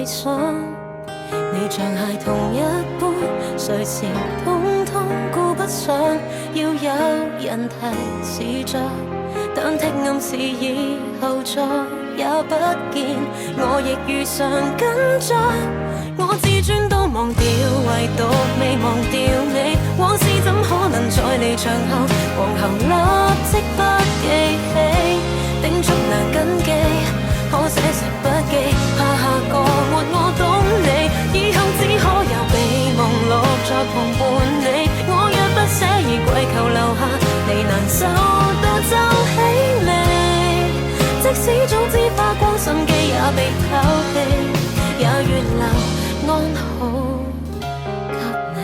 理想。你像孩童一般，隨時通通顧不上，要有人提示着，但聽暗示以後再也不見，我亦遇上緊張。我自尊都忘掉，唯獨未忘掉你。往事怎可能在離場後，往後立即不記起，叮囑難緊記，可寫成筆記，怕下個沒我懂你，以後只可有備忘錄在旁伴你。我若不寫已跪求留下，你難受到皺起眉，即使早知花光心機也被拋棄，也願留安好給你。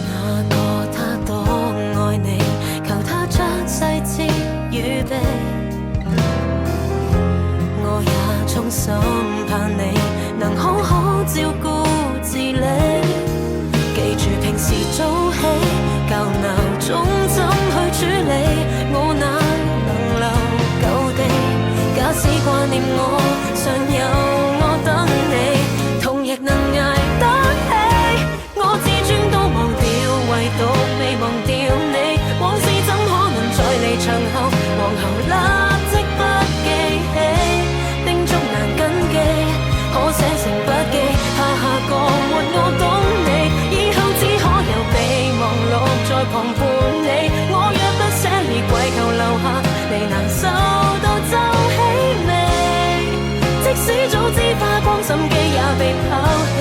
那個他多愛你，求他將細節預備，我也衷心盼你能好好照顧自理。記住平時早起，舊鬧鐘怎去處理？我哪能留舊地？假使掛念我，尚有我等你，痛亦能捱得起。我自尊都忘掉，唯獨未忘掉你。往事怎可能在離場後，往後立即不記起，叮囑難緊記，可寫成筆記，怕下個沒我懂你，以後只可有備忘錄在旁伴你。我若不寫已跪求留下，你難受到皺起眉，即使早知花光心機也被拋棄，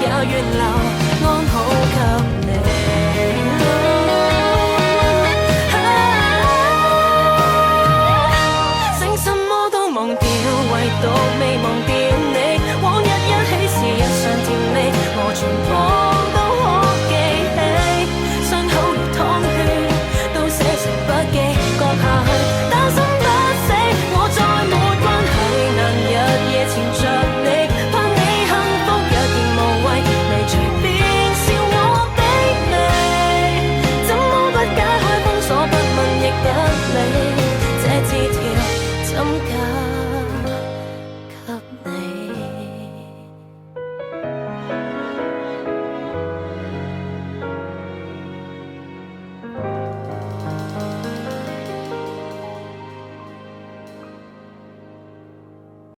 也願留安好給你。剩什麼都忘掉，唯獨未忘掉你。往日一起是日常甜味，我全部都可記起，傷口如淌血，都寫成筆記，割下去，擔心不死。我再沒關係，難日夜纏着你，怕你幸福若然無謂，你隨便笑我卑微，怎麼不解開封鎖，不問亦不理，這字條怎解？